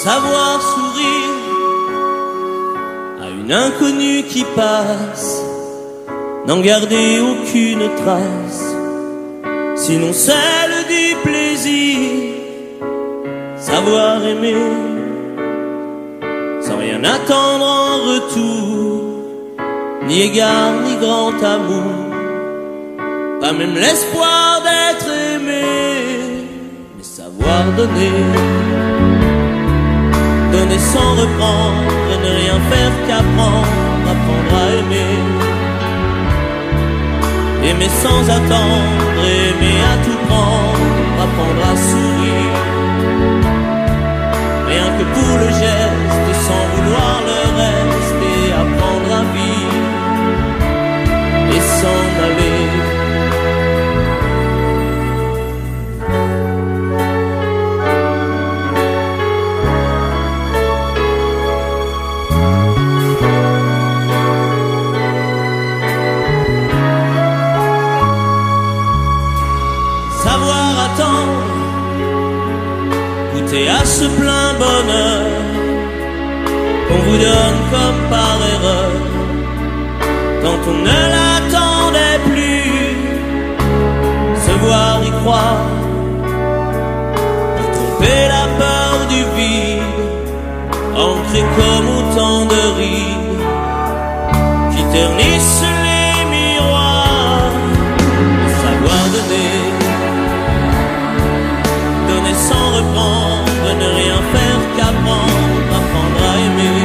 savoir sourire à une inconnue qui passe, n'en garder aucune trace, sinon celle du plaisir. Savoir aimer sans rien attendre en retour, ni égard ni grand amour, pas même l'espoir d'être aimé, mais savoir donner, donner sans reprendre, et ne rien faire qu'apprendre, apprendre à aimer, aimer sans attendre, aimer à tout prendre, apprendre à sourire, rien que pour le geste, sans vouloir le reste, et apprendre à vivre et s'en aller. Savoir attendre, goûter à ce plein bonheur qu'on vous donne comme par erreur, quand on ne l'attendait plus, se voir y croire, pour tromper la peur du vide, ancré comme autant de rides qui ternissent les miroirs. Et savoir donner, donner sans reprendre, ne rien faire qu'apprendre, apprendre à aimer,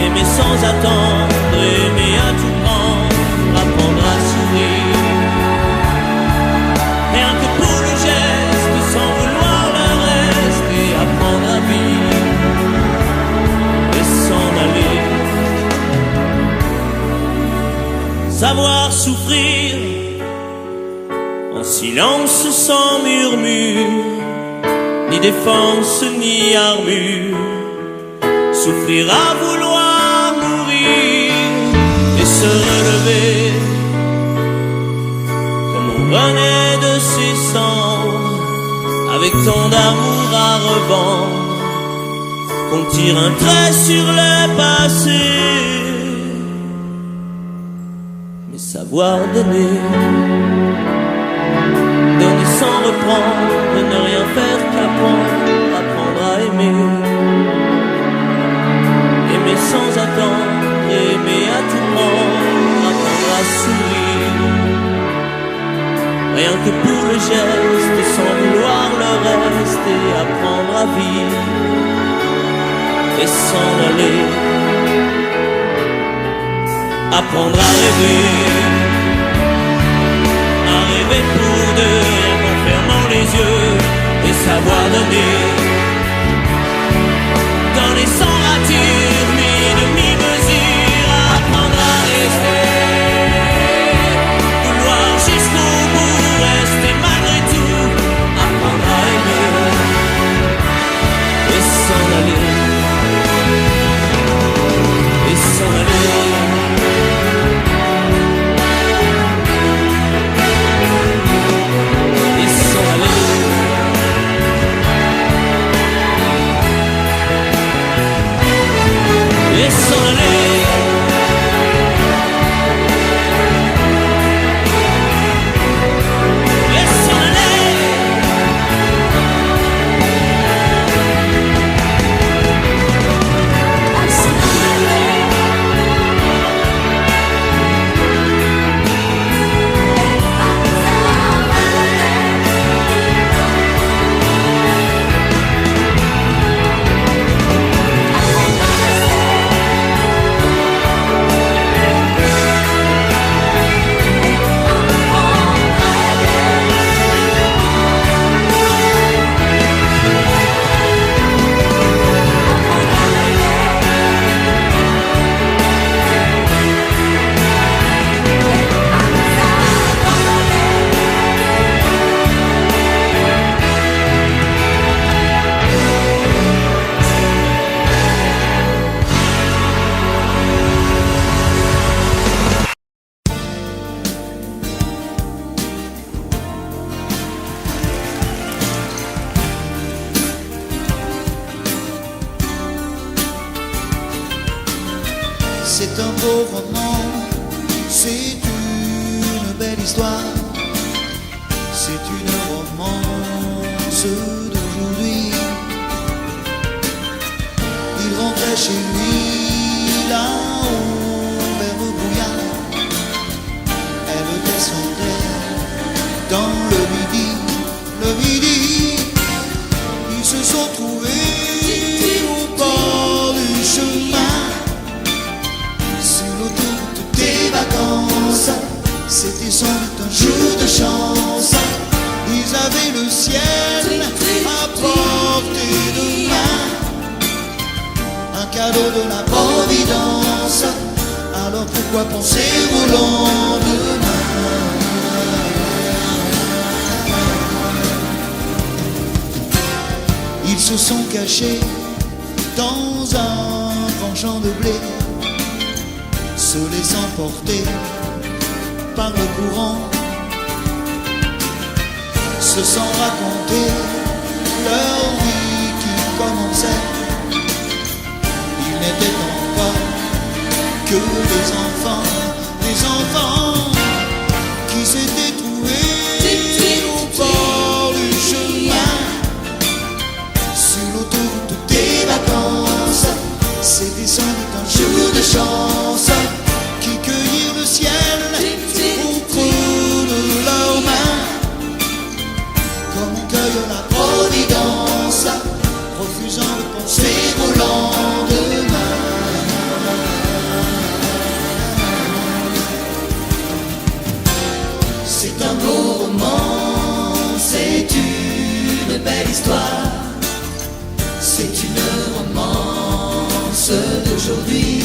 aimer sans attendre, aimer à tout prendre, apprendre à sourire, rien que pour le geste, sans vouloir le reste, et apprendre à vivre et s'en aller. Savoir souffrir en silence sans murmure, ni défense ni armure, souffrir à vouloir mourir et se relever comme on renaît de ses cendres, avec tant d'amour à revendre qu'on tire un trait sur le passé, mais savoir donner, donner sans reprendre, ne rien faire qu'apprendre, apprendre à aimer, aimer sans attendre, aimer à tout prendre, apprendre à sourire, rien que pour le geste, sans vouloir le reste, et apprendre à vivre et s'en aller, apprendre à rêver, pour deux, rien qu'en fermant les yeux, et savoir donner, donner sans rature, ni demi-mesure, apprendre à rester, vouloir jusqu'au bout, rester malgré tout, apprendre à aimer, et s'en aller, et s'en aller. beau roman, c'est une belle histoire, c'est une romance d'aujourd'hui. Il rentrait chez lui là-haut vers le brouillard, elle descendait dans le midi, le midi. Ils se sont trouvés au bord du chemin, sur l'autoroute des vacances. C'était sans doute un jour de chance. Ils avaient le ciel à portée de main, un cadeau de la Providence. Alors pourquoi penser au lendemain? Ils se sont cachés dans un grand champ de blé, se laissant porter par le courant, se sont racontés leur vie qui commençait. Ils n'étaient encore que des enfants qui s'étaient trouvés au bord du chemin, sur l'autoroute des vacances. C'était sans doute un jour de chance, qui cueillirent le ciel au creux de leurs mains, comme on cueille la Providence, refusant de penser au lendemain. C'est un beau roman, c'est une belle histoire, c'est une romance d'aujourd'hui.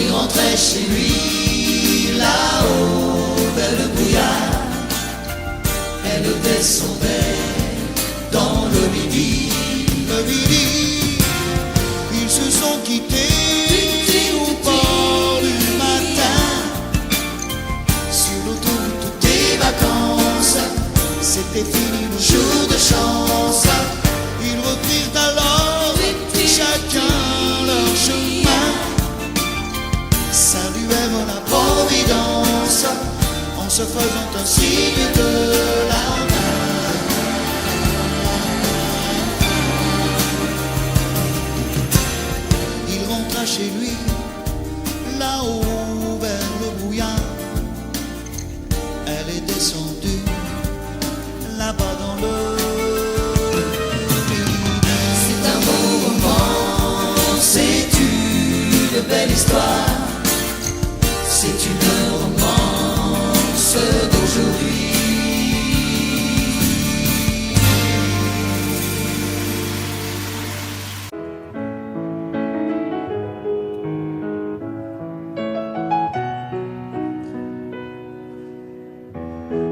Il rentrait chez lui là-haut vers le brouillard, elle descendait dans le midi, le midi. Ils se sont quittés au bord du matin, sur l'autoroute des vacances. C'était fini le jour de chance. Ils reprirent alors chacun leur chemin, saluèrent la Providence en se faisant un signe de la main. Il rentra chez lui là-haut vers le brouillard, elle est descendue là-bas dans le midi. C'est un beau roman, c'est une belle histoire, c'est une romance d'aujourd'hui.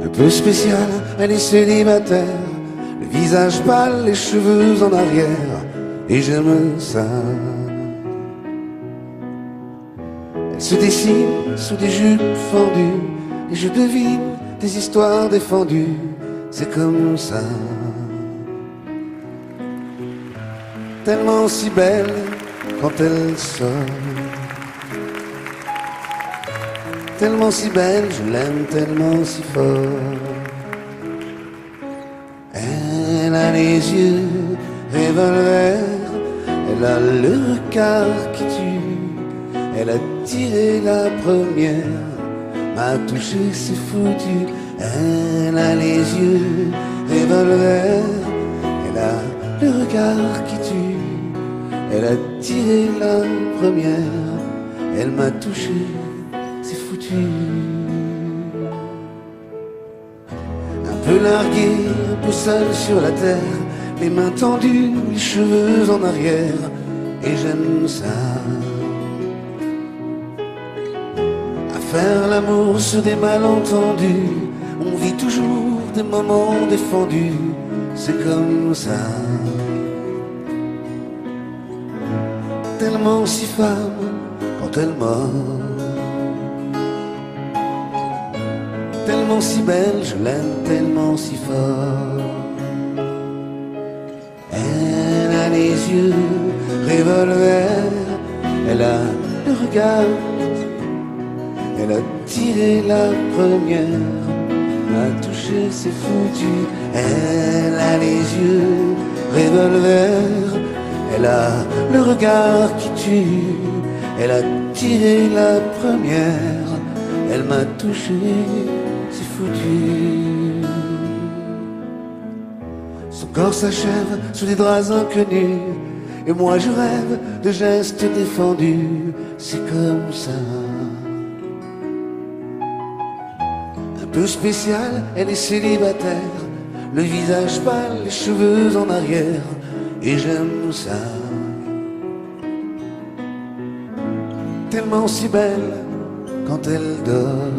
Un peu spéciale, elle est célibataire, le visage pâle, les cheveux en arrière, et j'aime ça. Elle se dessine sous des jupes fendues, et je devine des histoires défendues, c'est comme ça. Tellement si belle quand elle sort, tellement si belle, je l'aime tellement si fort. Elle a les yeux revolver, elle a le regard qui tue, elle a tiré la première, m'a touché, c'est foutu. Elle a les yeux revolver, elle a le regard qui tue, elle a tiré la première, elle m'a touché, c'est foutu. Un peu largué, un peu seul sur la terre, les mains tendues, les cheveux en arrière, et j'aime ça. À faire l'amour sur des malentendus, on vit toujours des moments défendus, c'est comme ça. Tellement si femme quand elle mord, tellement si belle, je l'aime tellement si fort. Elle a les yeux revolver, elle a regarde. Elle a tiré la première, m'a touché, c'est foutu. Elle a les yeux revolver, elle a le regard qui tue. Elle a tiré la première, elle m'a touché, c'est foutu. Son corps s'achève sous des draps inconnus, et moi je rêve de gestes défendus. C'est comme ça. Un peu spécial, elle est célibataire, le visage pâle, les cheveux en arrière, et j'aime ça. Tellement si belle quand elle dort,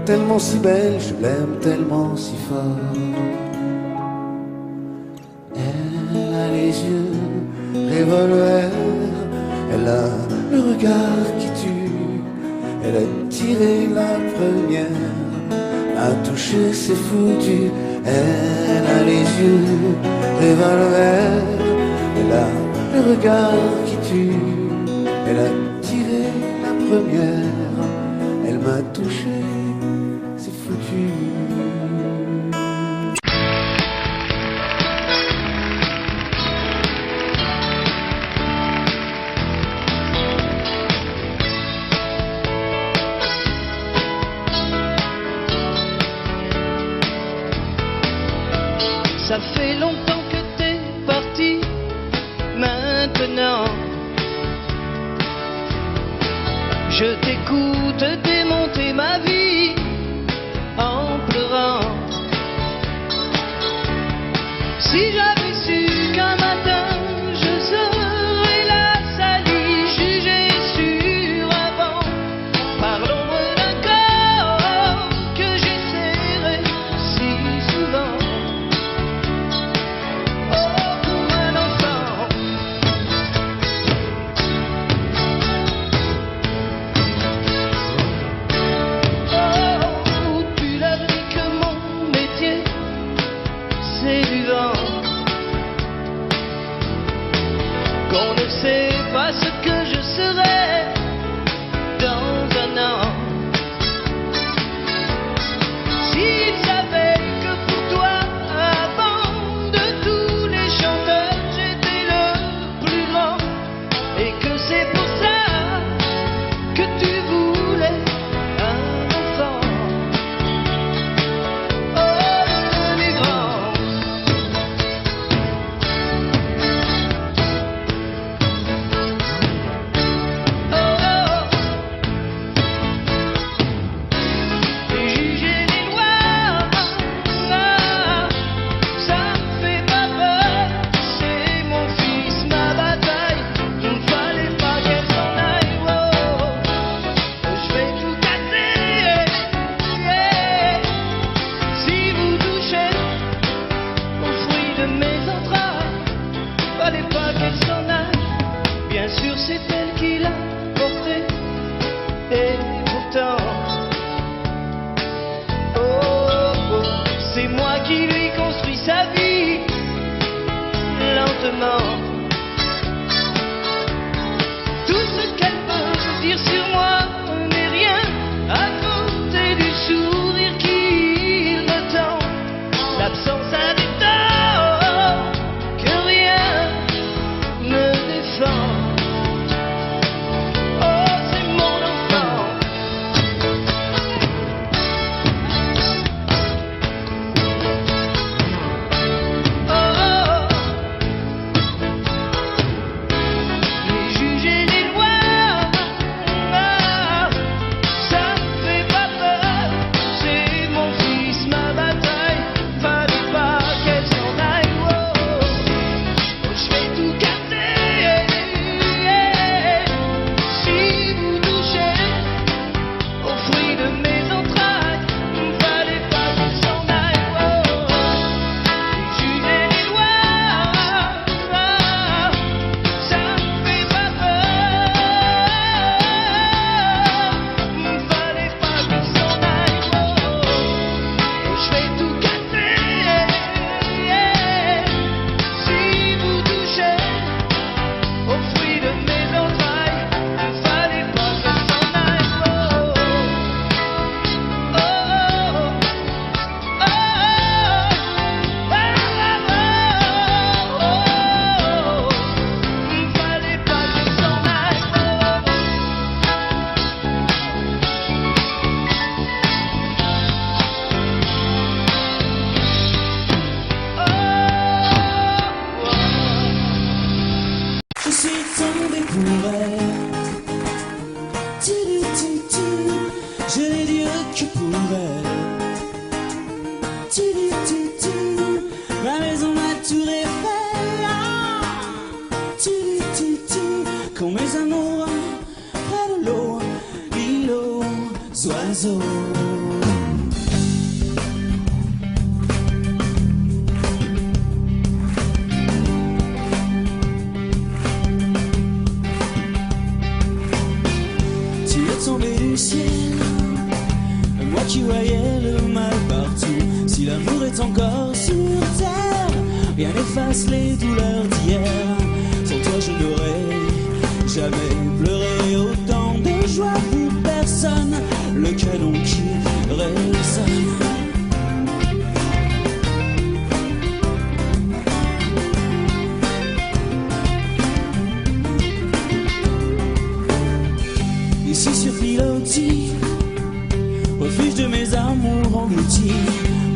tellement si belle, je l'aime tellement si fort. Elle a les yeux revolver, elle a le regard qui tue. Elle a tiré la première, a touché, c'est foutu. Elle a les yeux revolver, elle a le regard qui tue. Elle a tiré la première, elle m'a touché, c'est foutu. Ça fait longtemps que t'es parti, maintenant je t'écoute démonter ma vie en pleurant. Si j'avais su qu'un matin je serais la salie jugée sur un banc par l'ombre d'un corps que j'ai serré si souvent. Qu'on ne sait pas ce que je serai dans un an. S'il savait que pour toi, avant de tous les chanteurs, j'étais le plus grand, et que c'est pour ça que tu voulais un enfant. Oh, les grands. C'est elle qui l'a porté, et pourtant, oh, c'est moi qui lui construis sa vie, lentement. Tout ce qu'elle peut dire sur moi n'est rien à côté du sourire qu'il me tend. L'absence a des torts que rien ne défend. oiseaux. Tu es tombé du ciel, moi qui voyais le mal partout. Si l'amour est encore sur terre, rien n'efface les douleurs d'hier. Sans toi je n'aurais jamais pleuré autant de joie pour personne. Le canon qui résonne. Ici sur Pilotis, refuge de mes amours engloutis,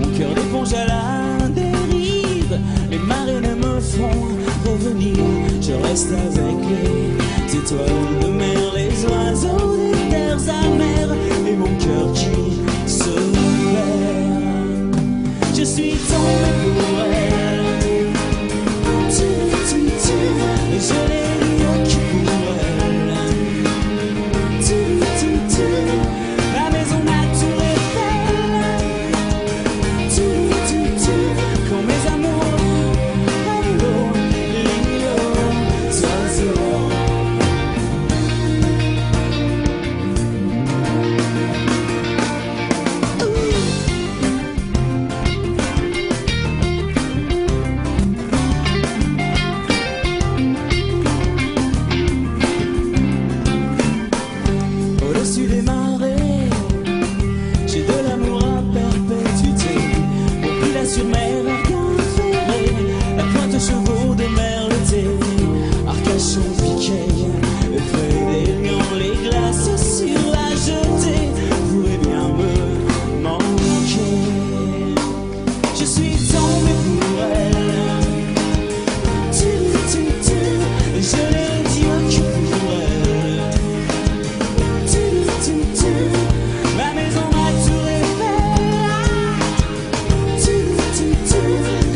mon cœur d'éponge à la dérive. Les marées ne me font revenir, je reste avec les étoiles de mer, les oiseaux des terres amères, et mon cœur qui se perd. Je suis tombé pour elle, et je l'ai dit qui pour elle. La maison a tout refait. Quand mes amours prennent l'eau, les oiseaux. Au-dessus des marées, j'ai de l'amour à perpétuité. Pour plus la sur mer, Arcane ferré, la pointe aux chevaux de mer l'été. Arcachon piqué, effet des lions, les glaces sur la jetée pourraient bien me manquer. Je suis tombé pour elle. Je l'ai dit qui pour elle. Ma maison m'a tout refait.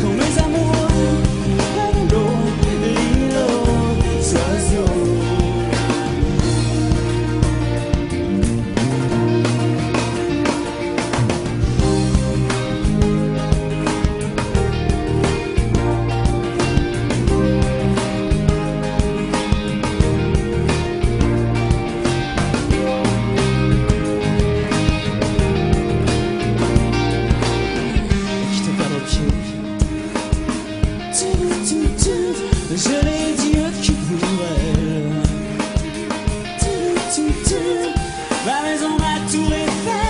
Quand mes amours prennent l'eau, les oiseaux. Qui te perd au pied. Je l'ai dit qui pour elle. Ma maison m'a tout refait.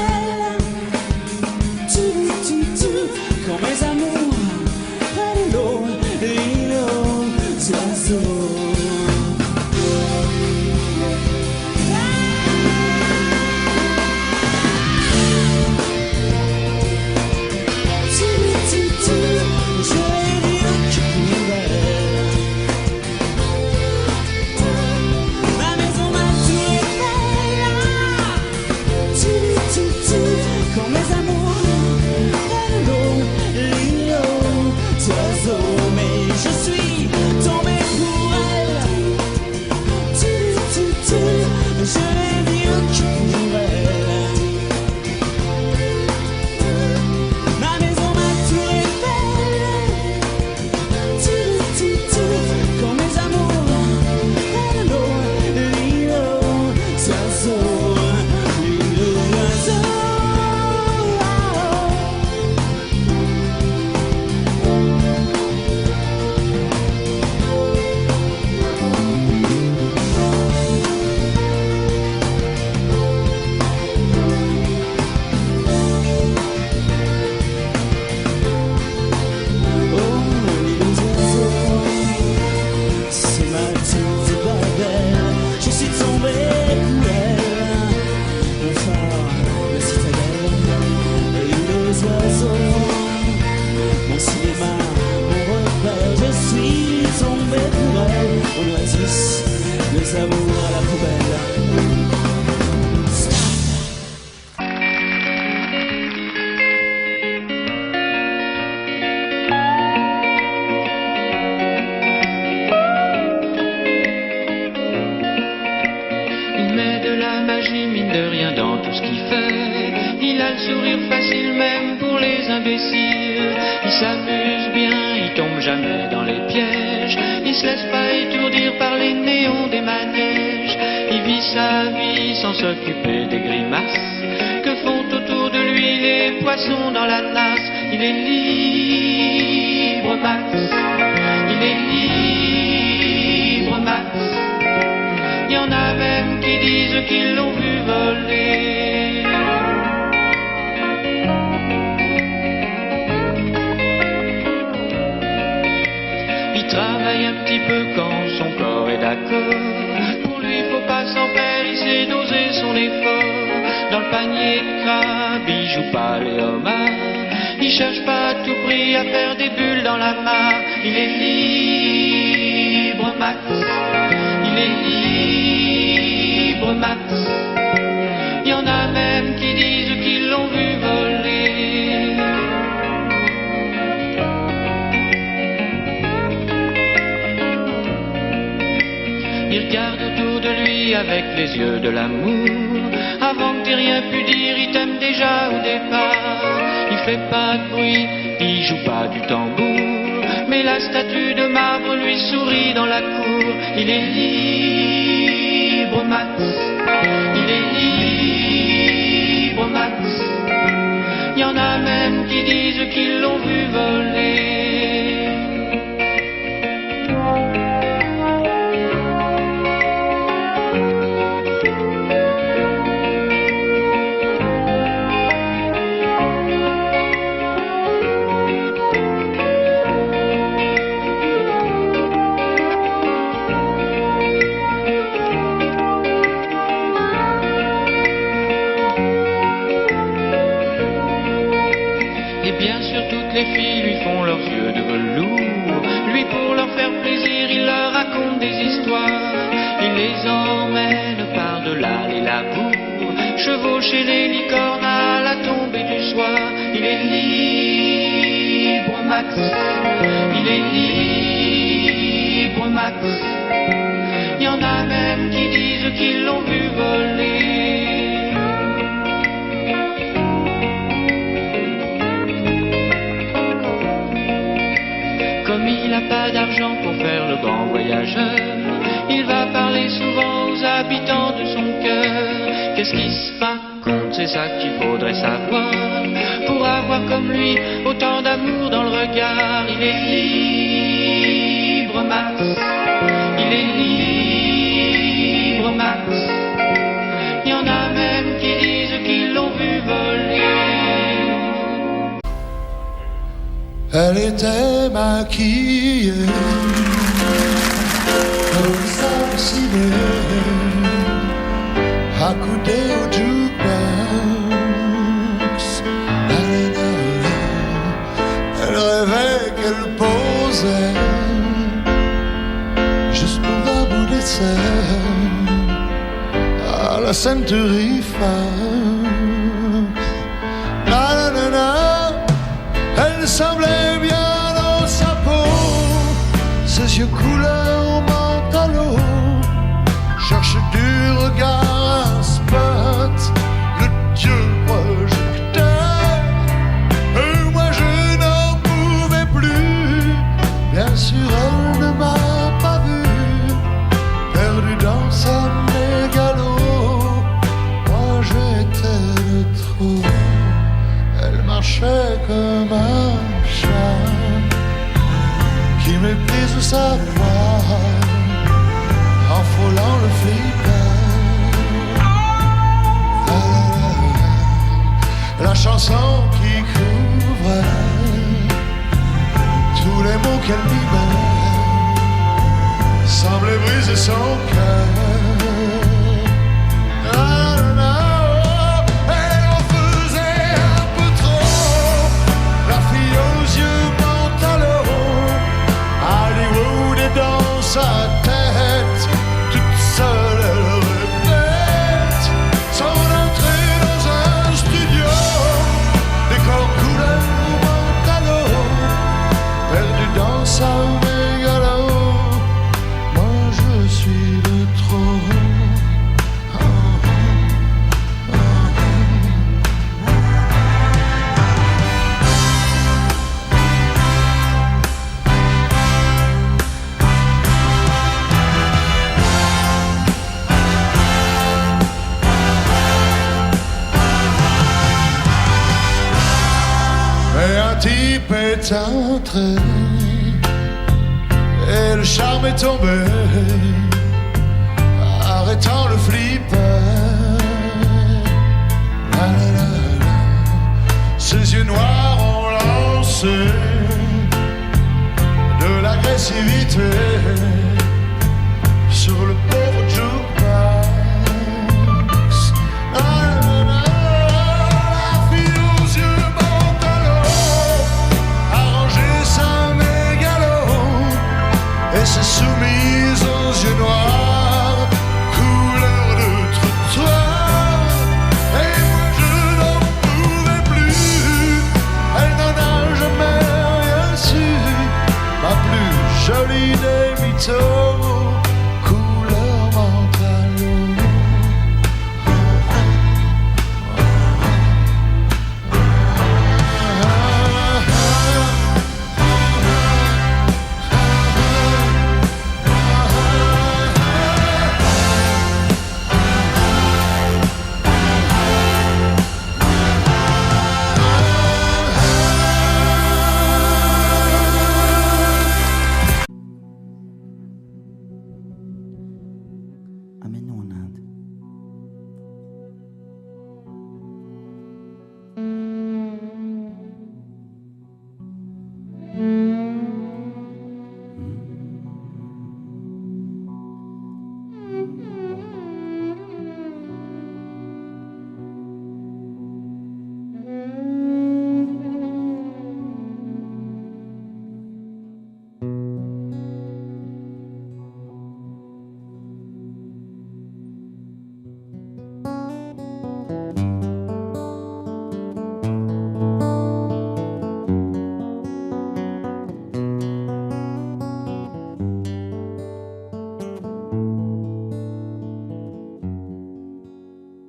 Quand mes amours prennent l'eau, les oiseaux. Je l'ai dit qui pour elle. Ma maison m'a tout refait. Quand mes amours prennent l'eau, les oiseaux. Mais je suis tombé pour elle. Je l'ai dit qui pour elle. Ma maison m'a tout refait. Quand mes amours prennent l'eau, les oiseaux. C'est ma petite bordel, je suis tombé pour elle. Mon phare, la citadelle, et les oiseaux. Mon cinéma, mon repère, je suis tombé pour elle. On oasis, les amours à la poubelle. met de la magie, mine de rien, dans tout ce qu'il fait. Il a le sourire facile même pour les imbéciles. Il s'amuse bien, il tombe jamais dans les pièges. Il se laisse pas étourdir par les néons des manèges. Il vit sa vie sans s'occuper des grimaces que font autour de lui les poissons dans la nasse. Il est libre, Max. Il est libre, Max. Il y en a même qui disent qu'ils l'ont vu voler. Il travaille un petit peu quand son corps est d'accord. Pour lui, faut pas s'en faire, il sait doser son effort. Dans le panier de crabe, il joue pas les homards. Il cherche pas à tout prix à faire des bulles dans la mare. Il est libre, Max. Il est libre, Max. Il y en a même qui disent qu'ils l'ont vu voler. Il regarde autour de lui avec les yeux de l'amour. Avant que t'aies rien pu dire, il t'aime déjà au départ. Il fait pas de bruit, il joue pas du tambour, mais la statue de marbre lui sourit dans la cour. Il est libre, Max. Il est libre, Max. Il y en a même qui disent qu'ils l'ont vu voler. Les filles lui font leurs yeux de velours. Lui, pour leur faire plaisir, il leur raconte des histoires. Il les emmène par-delà les labours, chevaucher les licornes à la tombée du soir. Il est libre, Max. Il est libre, Max. Il y en a même qui disent qu'ils l'ont vu voler. Comme il n'a pas d'argent pour faire le grand voyageur, il va parler souvent aux habitants de son cœur. Qu'est-ce qui se raconte, c'est ça qu'il faudrait savoir, pour avoir comme lui autant d'amour dans le regard. Il est libre, Max. Il est libre, Max. Il y en a même qui disent qu'ils l'ont vu voler. Elle était maquillée comme ça ciné, accoudée au jukebox. Elle rêvait qu'elle posait juste pour un bout d'essai à la Century Fox. Elle semblait bien dans sa peau, ses yeux couleur mentalo, cherche du regard un spot, le dieu projecteur. Et moi je n'en pouvais plus, bien sûr elle ne m'a pas vu, perdu dans sa mégalo. Moi j'étais le trou. Elle marchait comme un chat qui méprise sa voix en frôlant le flipper. La chanson qui couvre tous les mots qu'elle libère semblait briser son cœur. Dans sa tête, toute seule elle répète son entrée dans un studio, décor couleur mentalo, perdu dans sa mégalo. Moi je suis le est entré et le charme est tombé, arrêtant le flipper. La, la, la, la. Ses yeux noirs ont lancé de l'agressivité sur le pauvre jukebox. La fille aux yeux bandalos a rangé sa mégalo et s'est soumise aux yeux noirs, couleur de trottoir. Et moi je n'en pouvais plus, elle n'en a jamais rien su, ma plus jolie des mythos. Amène-nous en Inde.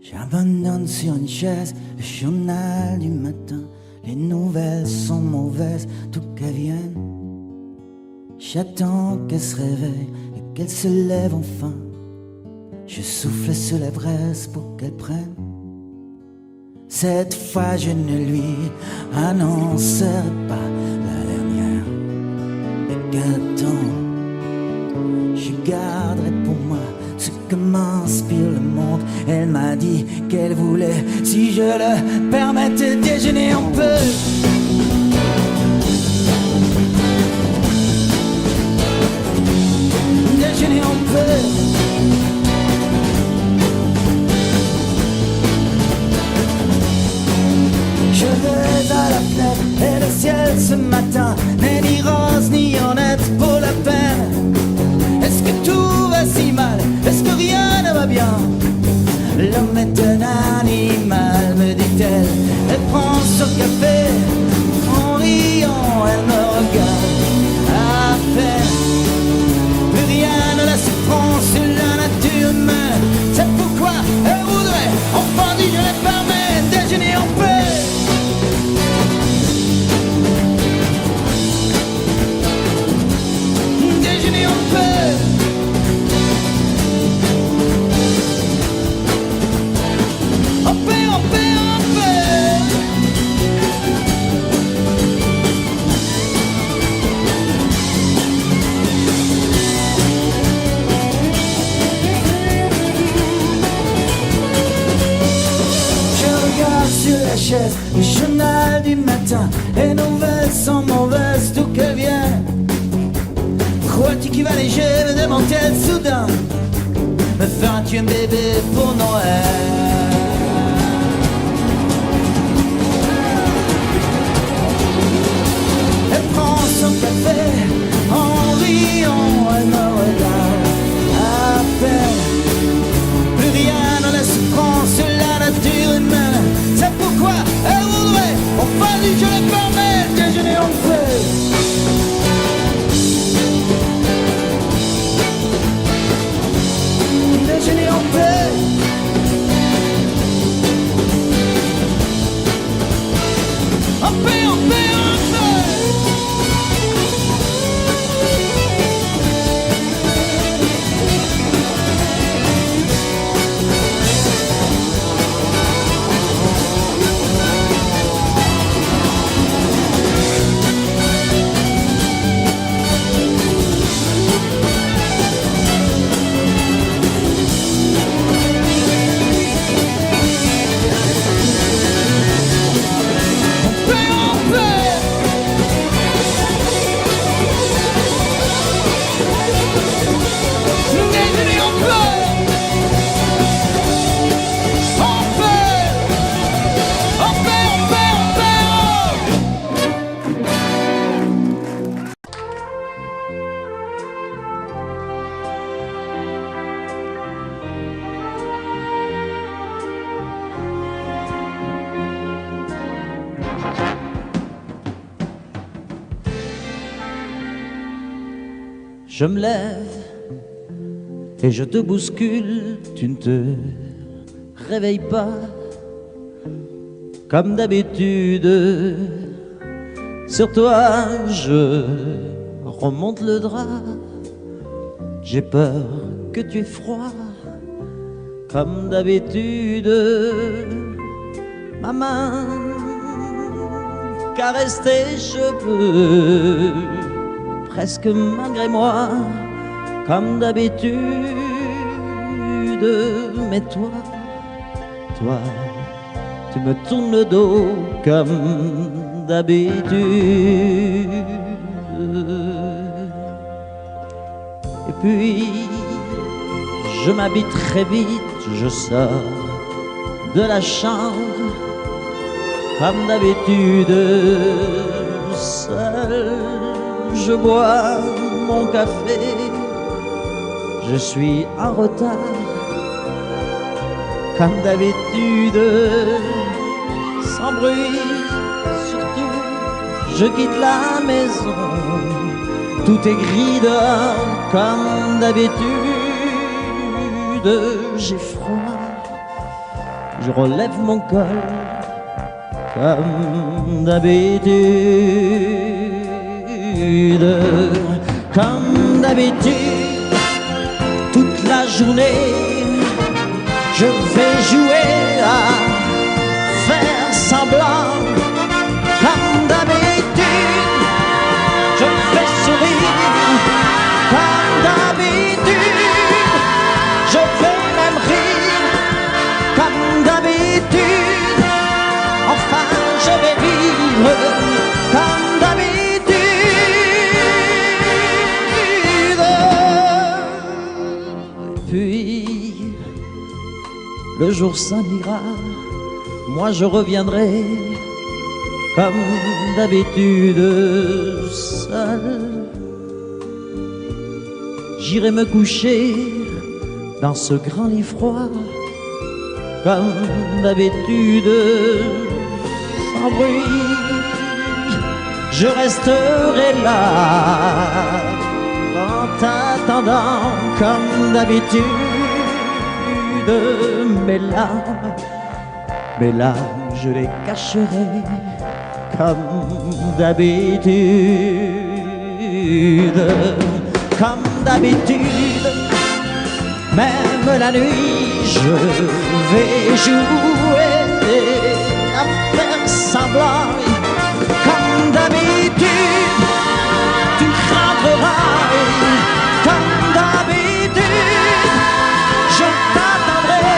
J'abandonne sur une chaise le journal du matin. Les nouvelles sont mauvaises, tout qu'elles viennent. J'attends qu'elle se réveille et qu'elle se lève enfin. Je souffle sur la braise pour qu'elle prenne. Cette fois je ne lui annoncerai pas la dernière. Et qu'attends, je garderai pour moi ce que m'inspire le monde. Elle m'a dit qu'elle voulait, si je le permettais, déjeuner un peu. Déjeuner un peu. Je vais à la fenêtre et le ciel ce matin n'est ni rose ni honnête pour la peine. Est-ce que tout va si mal? Est-ce que rien ne va bien? L'homme est un animal, me dit-elle. Elle prend son café, en riant, elle me regarde à peine. Plus rien ne la surprend sur la nature humaine. C'est pourquoi elle voudrait, enfin dit, je les permets, déjeuner en paix. Déjeuner en paix. En paix, en paix, en paix. Je regarde sur la chaise le journal du matin. Les nouvelles sont mauvaises, d'où qu'elles viennent. Crois-tu qu'il va léger, me demande-t-elle soudain. Me feras-tu un bébé pour Noël? Elle prend son café, en riant, elle me regarde à peine. Plus rien ne la surprend sur la nature humaine. C'est pourquoi elle voudrait, enfin dit, je les permets, déjeuner en paix. Déjeuner en paix. Je me lève et je te bouscule, tu ne te réveilles pas comme d'habitude. Sur toi je remonte le drap, j'ai peur que tu aies froid comme d'habitude. Ma main caresse tes cheveux, presque malgré moi, comme d'habitude. Mais toi, tu me tournes le dos comme d'habitude. Et puis, je m'habille très vite, je sors de la chambre comme d'habitude. Seul, je bois mon café, je suis en retard comme d'habitude. Sans bruit, surtout, je quitte la maison, tout est gris dehors comme d'habitude. J'ai froid, je relève mon col comme d'habitude. Comme d'habitude, toute la journée, je vais jouer à faire semblant. Comme d'habitude, je fais sourire. Comme d'habitude, je vais même rire. Comme d'habitude, enfin je vais vivre comme d'habitude. Puis le jour s'en ira, moi je reviendrai comme d'habitude seul. J'irai me coucher dans ce grand lit froid comme d'habitude, sans bruit. Je resterai là en t'attendant comme d'habitude. Mes larmes, je les cacherai comme d'habitude. Comme d'habitude, même la nuit, je vais jouer à faire semblant. Comme d'habitude, tu rentreras. Comme d'habitude, je t'attendrai.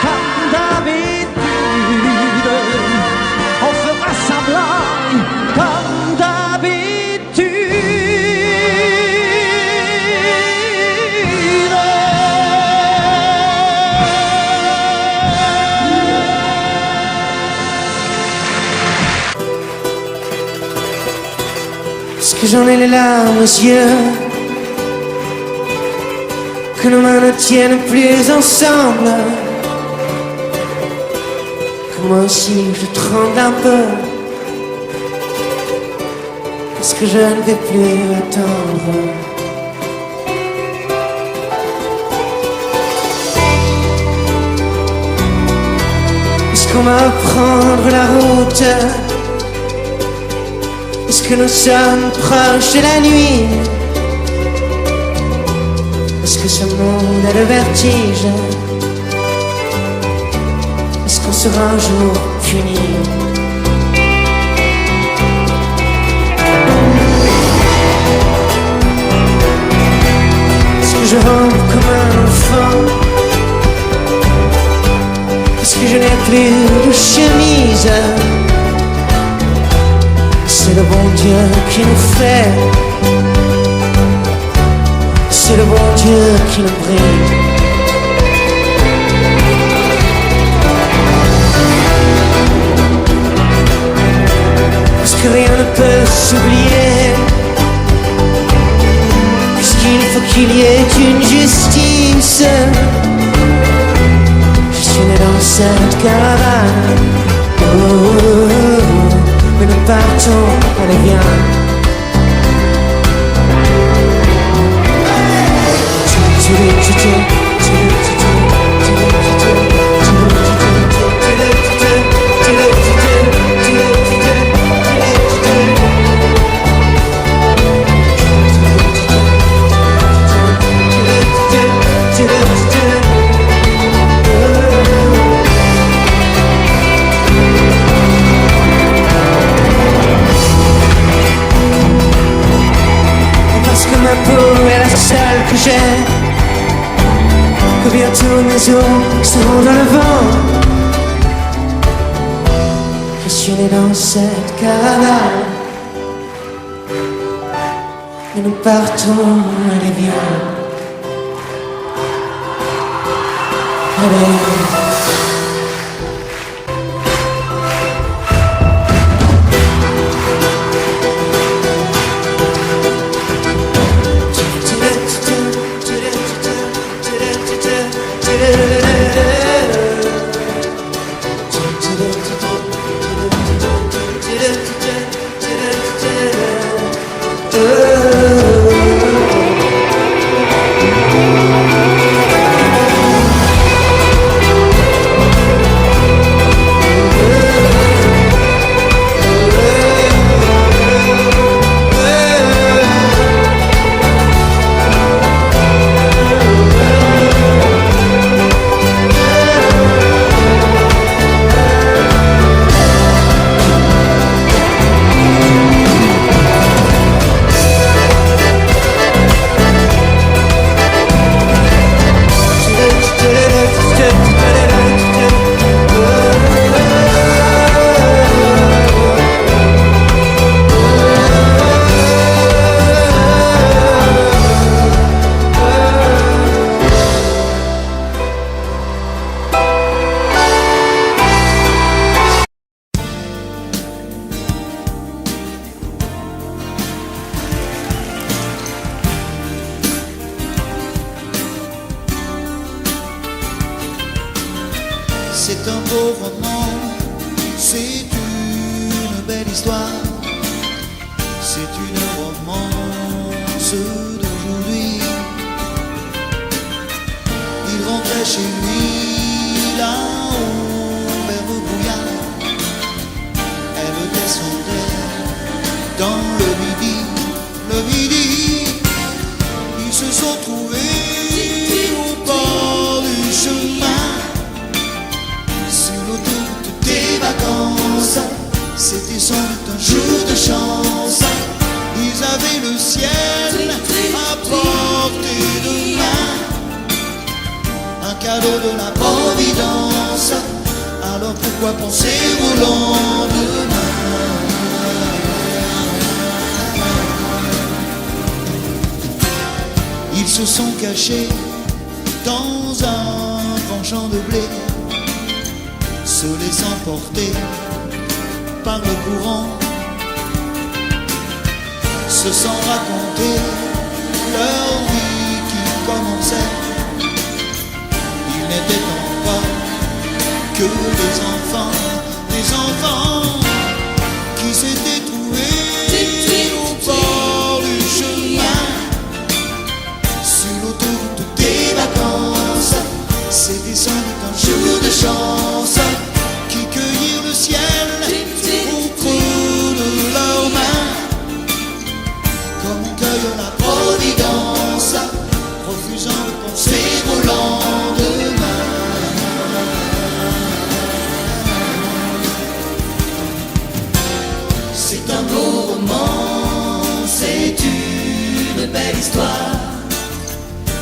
Comme d'habitude, on fera semblant. Comme d'habitude. Est-ce que j'en ai les larmes aux yeux, que nos mains ne tiennent plus ensemble, que moi aussi je tremble un peu, parce que je ne vais plus attendre. Est-ce qu'on va prendre la route? Est-ce que nous sommes proches de la nuit? Est-ce que ce monde a le vertige? Est-ce qu'on sera un jour puni? Est-ce que je rampe comme un enfant? Est-ce que je n'ai plus de chemise? C'est le bon Dieu qui nous fait, c'est le bon Dieu qui nous brille. Parce que rien ne peut s'oublier, puisqu'il faut qu'il y ait une justice. Je suis né dans cette caravane. Mais nous partons, allez viens. Parce que ma peau est la seule que j'ai, que bientôt mes os sont dans le vent. Je suis né dans cette caravane et nous partons, allez viens. Allez. C'est un beau roman, c'est une belle histoire, c'est une romance d'aujourd'hui. Il rentrait chez lui là-haut vers le brouillard, elle descendait dans le midi, ils se sont trouvés au bord du chemin. C'était sans doute un jour de chance. Ils avaient le ciel à portée de main, un cadeau de la Providence. Alors pourquoi penser au lendemain? Ils se sont cachés dans un grand champ de blé, se laissant porter par le courant, se sont raconté leur vie qui commençait. Ils n'étaient donc pas que des enfants qui s'étaient trouvés au bord du chemin, sur l'autoroute des vacances. C'était sans doute un jour de chance qui cueillirent le ciel au creux de leurs mains, comme on cueille la Providence, refusant de penser au lendemain. C'est un beau roman, c'est une belle histoire,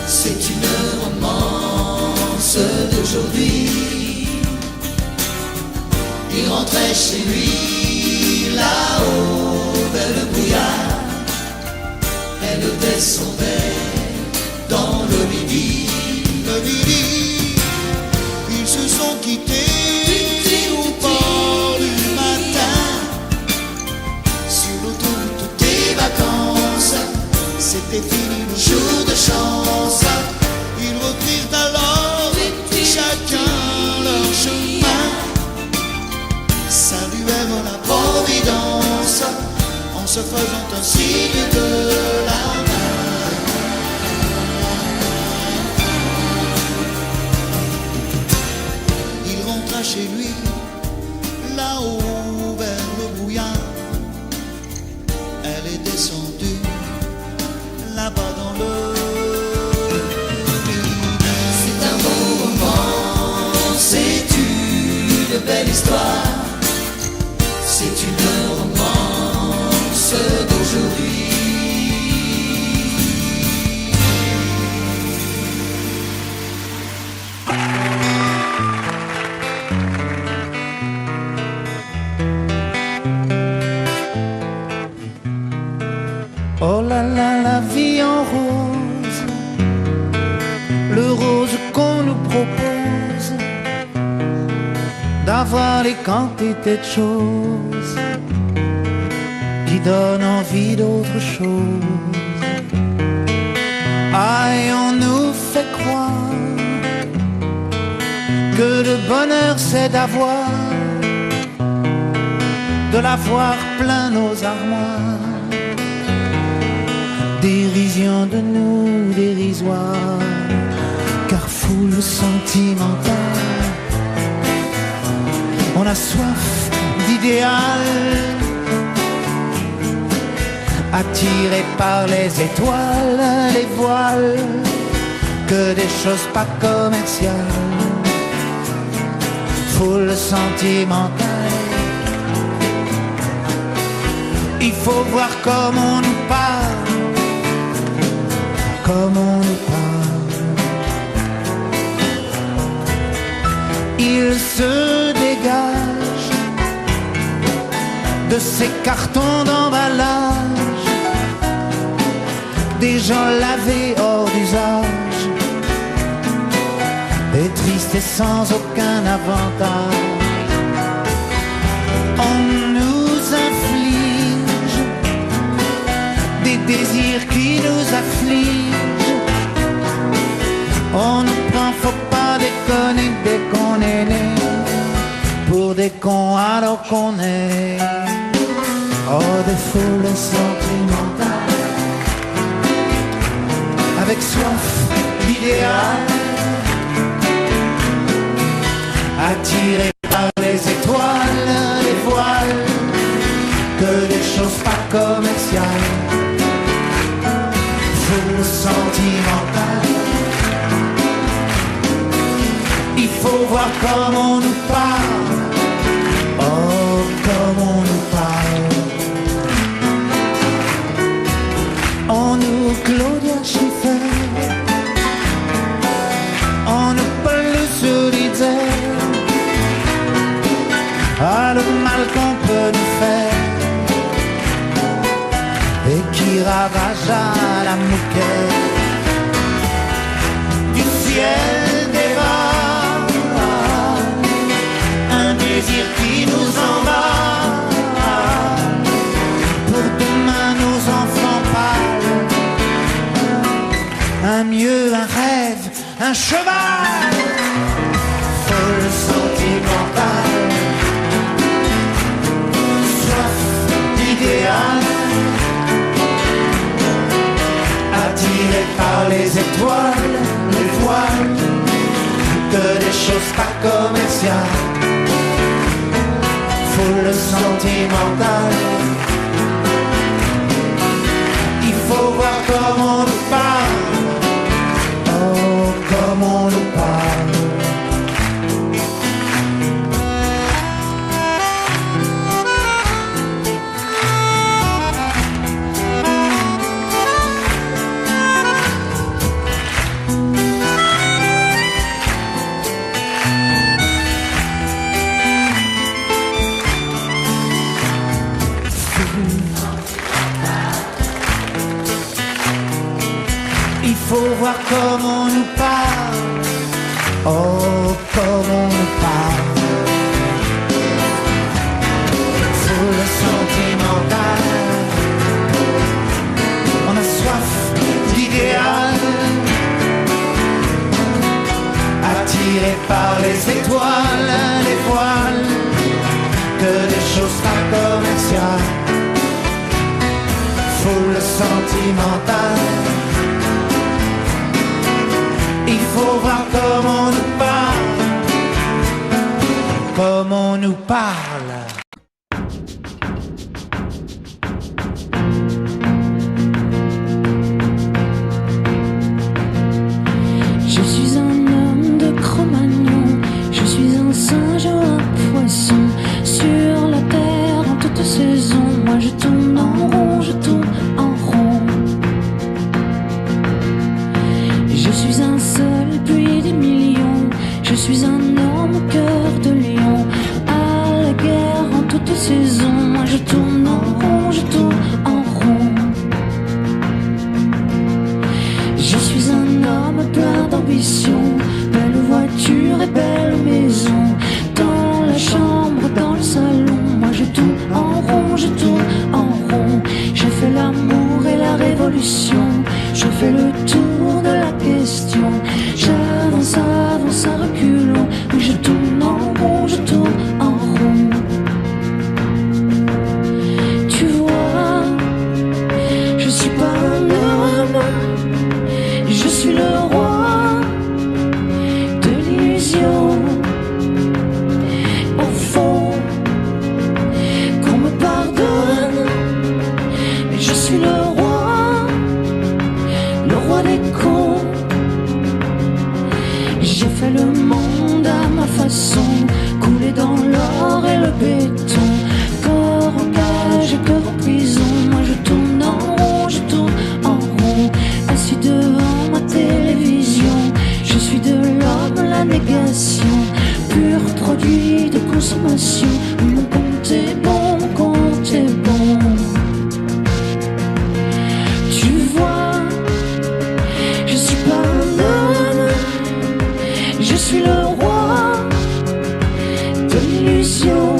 c'est une romance d'aujourd'hui. Il rentrait chez lui là-haut vers le brouillard, elle descendait dans le midi. Ils se sont quittés au bord du matin, sur l'autoroute des vacances. C'était fini le jour de chance. Ils reprirent alors chacun leur chemin, saluèrent la Providence en se faisant un signe de la main. chez lui, là-haut vers le brouillard. Elle est descendue là-bas dans le vide. C'est un beau roman, c'est une belle histoire, c'est une romance d'aujourd'hui. Oh là là, la vie en rose, le rose qu'on nous propose, d'avoir les quantités de choses qui donnent envie d'autre chose. Aïe, on nous fait croire que le bonheur c'est d'avoir, de l'avoir plein nos armoires. Dérision de nous dérisoire, car foule sentimentale. On a soif d'idéal, attiré par les étoiles, les voiles, que des choses pas commerciales. Foule sentimentale, il faut voir comme on nous parle, comme on nous parle. Il se dégage de ces cartons d'emballage, des gens lavés hors d'usage, et tristes et sans aucun avantage. On nous inflige des désirs qui nous affligent. On nous prend, faut pas déconner dès qu'on est né, pour des cons alors qu'on est. Oh, des foules sentimentales, avec soif d'idéal, attirés par les étoiles, les voiles, que des choses pas commerciales. Foule sentimentale, il faut voir comme on nous parle, oh comme on nous parle. On nous Claudia Schiffer, on nous Paul Solitaire. Ah, le mal qu'on peut nous faire, et qui ravage à la mouquette du ciel des bas, un désir qui nous emballe, pour demain nos enfants pâles, un mieux, un rêve, un cheval, folle sentimentale, soif d'idéal, attiré par les étoiles, les voiles, que des choses pas commerciales. Foule sentimentale, il faut voir comme on nous parle, oh comme on nous parle. Il faut voir comme on nous parle, oh comme on nous parle. Foule sentimentale, on a soif d'idéal, attiré par les étoiles, les voiles, que des choses pas commerciales. Foule sentimentale, il faut voir comme on nous parle, nous parle. Je suis un homme de Cro-Magnon, je suis un singe ou un poisson. Sur la terre en toute saison, moi je tourne en rond, je tourne en rond. Je suis un seul puis des millions, je suis un homme au cœur de lion. À la guerre en toute saison, moi je tourne en rond, je tourne en rond. Je suis un homme plein d'ambition, belle voiture et belle maison. Dans la chambre, dans le salon, moi je tourne en rond, je tourne en rond. Je fais l'amour et la révolution, je fais le tour de la question. J'avance, avance à reculons, oui je tourne en rond, je tourne en rond. Tu vois, je suis pas un homme, je suis le roi de l'illusion. Au fond, qu'on me pardonne, mais je suis le roi des cons. J'ai fait le monde à ma façon, coulé dans l'or et le béton. Corps en cage et cœur en prison, moi je tourne en rond, je tourne en rond. Assis devant ma télévision, je suis de l'homme la négation, pur produit de consommation. Mon compte est bon, mon compte est bon. Tu vois, je suis pas un homme, je suis le roi de l'illusion.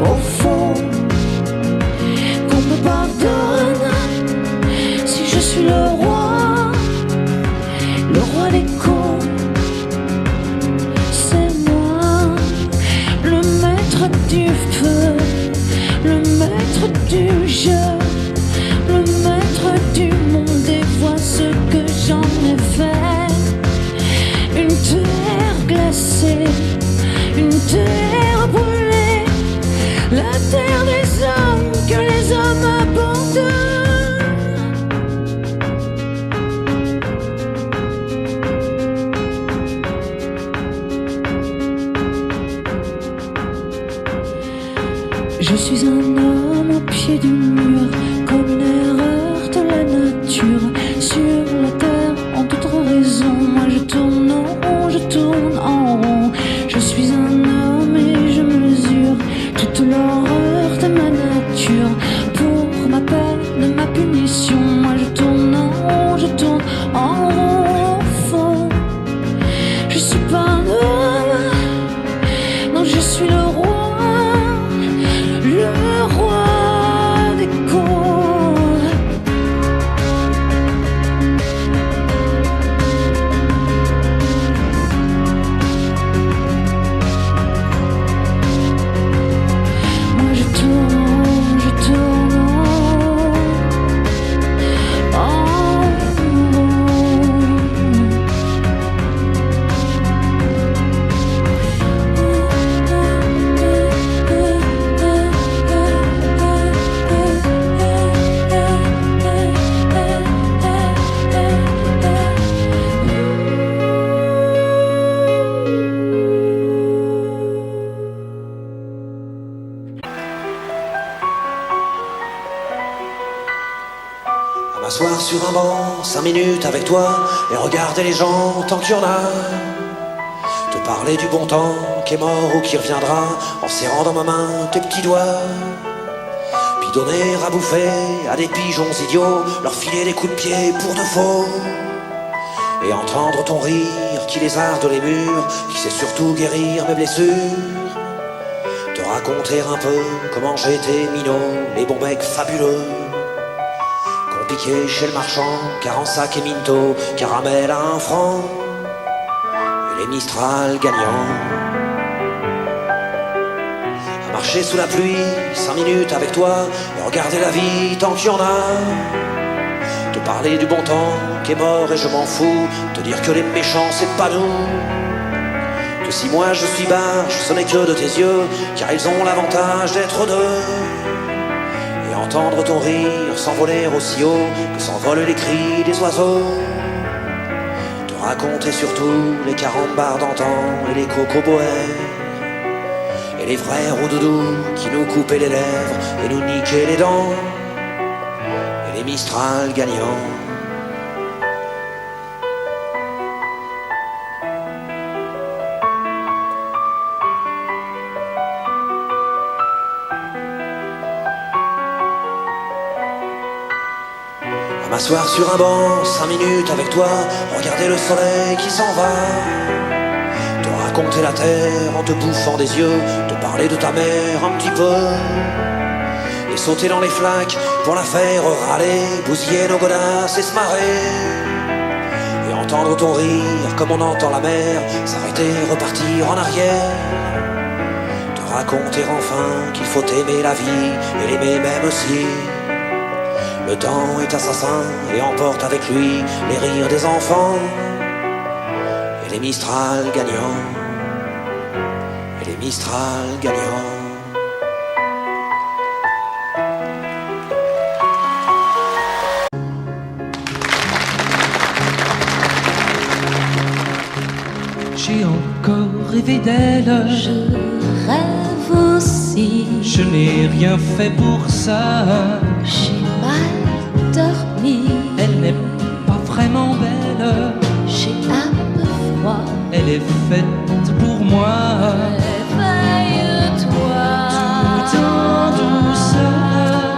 Au fond, qu'on me pardonne si je suis le roi des cons. C'est moi, le maître du feu, le maître du jeu, le maître du monde. Et vois ce que j'en ai fait. Une terre glacée, une terre brûlée, la terre des hommes que les hommes abandonnent. Je suis un homme au pied du mur, comme une erreur de la nature. Sur la terre, en toute raison, moi je tourne en rond, je tourne en rond. Je suis un homme et je mesure toute l'horreur de ma nature. Pour ma peine, ma punition, moi je tourne en rond, je tourne en rond. Au fond, je suis pas un homme, non je suis le roi des cons. Moi je tourne, je tourne en M'asseoir sur un banc, 5 minutes avec toi, et regarder les gens tant qu'il y en a. Te parler du bon temps qui est mort ou qui reviendra, en serrant dans ma main tes petits doigts. Puis donner à bouffer à des pigeons idiots, leur filer des coups de pied pour de faux. Et entendre ton rire qui lézarde les murs, qui sait surtout guérir mes blessures. Te raconter un peu comment j'étais minot, les bons mecs fabuleux. Piqué chez le marchand, car en sac et minto, caramel à 1 franc, et les Mistral gagnants. À marcher sous la pluie, 5 minutes avec toi, et regarder la vie tant qu'il y en a. Te parler du bon temps qui est mort et je m'en fous, te dire que les méchants c'est pas nous. Te si moi je suis barge, ce n'est que de tes yeux, car ils ont l'avantage d'être deux. Et entendre ton rire s'envoler aussi haut que s'envolent les cris des oiseaux. Te raconter surtout les 40 bars d'antan et les cocoboères. Et les vrais roux-doudous qui nous coupaient les lèvres et nous niquaient les dents. Et les Mistral gagnants. M'asseoir sur un banc, 5 minutes avec toi, regarder le soleil qui s'en va. Te raconter la terre en te bouffant des yeux, te parler de ta mère un petit peu. Et sauter dans les flaques pour la faire râler, bousiller nos godasses et se marrer. Et entendre ton rire comme on entend la mer, s'arrêter, repartir en arrière. Te raconter enfin qu'il faut aimer la vie et l'aimer même aussi. Le temps est assassin et emporte avec lui les rires des enfants. Et les Mistral gagnants. Et les Mistral gagnants. J'ai encore rêvé d'elle. Je rêve aussi. Je n'ai rien fait pour ça. J'ai mal dormi. Elle n'est pas vraiment belle. J'ai un peu froid. Elle est faite pour moi. Réveille-toi. Tout en douceur.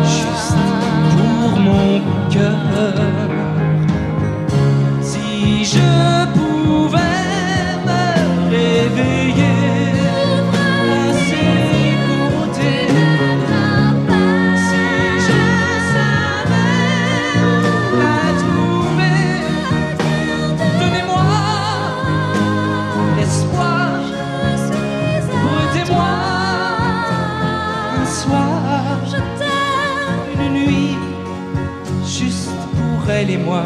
Juste pour mon cœur. Si je pouvais me réveiller à ses côtés, si je savais la trouver, donnez-moi l'espoir, prêtez-moi un soir, une nuit, juste pour elle et moi.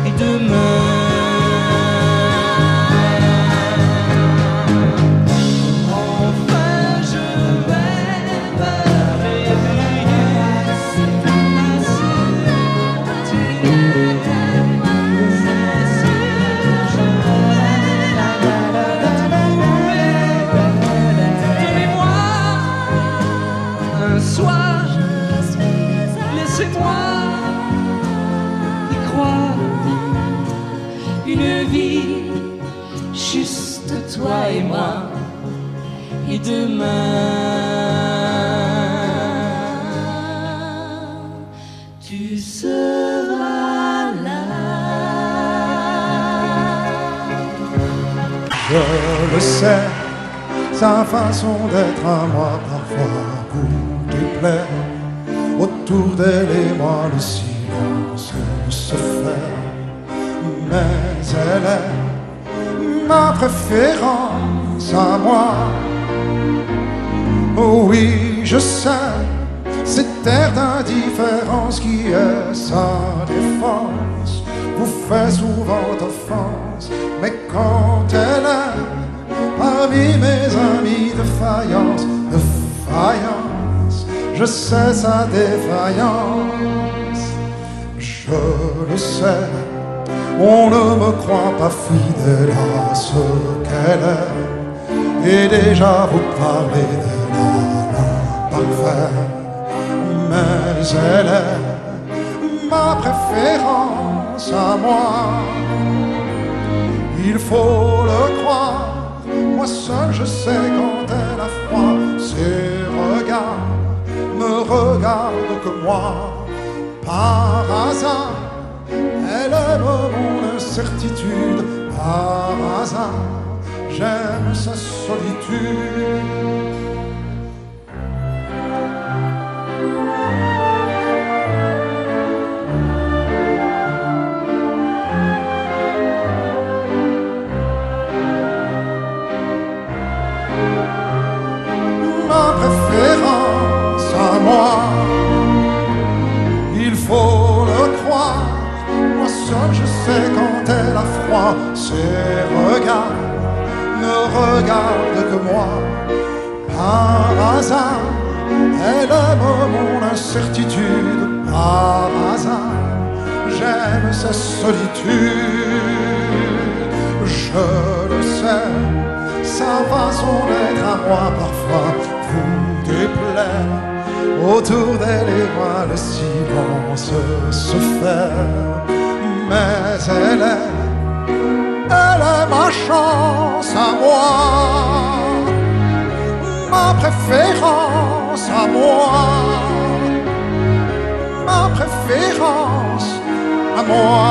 Et demain, enfin je vais me réveiller à ses côtés. C'est sûr, je vais la trouver. Donnez-moi un soir, laissez-moi y croire. Une vie, juste toi et moi. Et demain, tu seras là. Je le sais, sa façon d'être à moi parfois vous déplaît. Autour d'elle et moi le silence se fait. Mais elle est ma préférence à moi. Oh oui, je sais, cette air d'indifférence qui est sa défense vous fait souvent offense. Mais quand elle est parmi mes amis de faïence, je sais sa défaillance. Je le sais, on ne me croit pas fidèle à ce qu'elle est. Et déjà vous parlez de l'imparfait. Mais elle est ma préférence à moi. Il faut le croire, moi seul je sais quand elle a froid. Ses regards me regardent que moi. Par hasard, elle aime mon incertitude. Par hasard, j'aime sa solitude. Ma préférence à moi, il faut le croire. Moi seul je sais quand elle a froid. ses regards ne regardent que moi. Par hasard, elle aime mon incertitude. Par hasard, j'aime sa solitude. Je le sais, sa façon d'être à moi parfois vous déplaire. Autour d'elle et moi le silence se fait. Mais elle est ma chance à moi, ma préférence à moi, ma préférence à moi.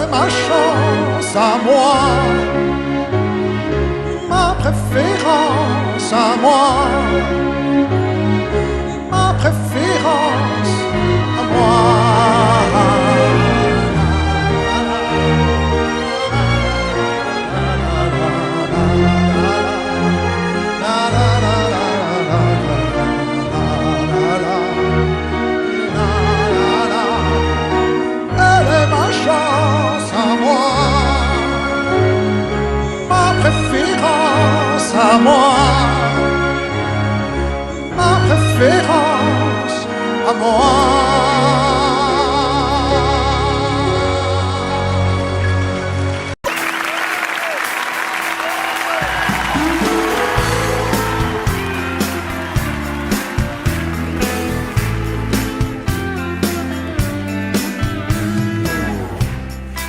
Ma chance à moi, ma préférence à moi, ma préférence à moi. Elle est ma chance à moi, ma préférence à moi, ma préférence à moi.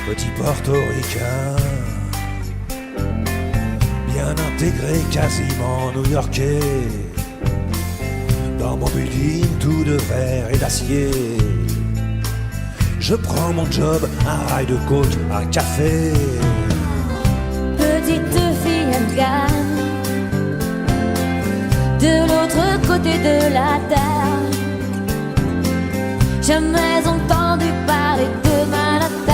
Petit portoricain, bien intégré, quasiment new-yorkais. Dans mon building tout de verre et d'acier, je prends mon job, un rail de coke, un café. Petite fille afghane, de l'autre côté de la terre, jamais entendu parler de Manhattan.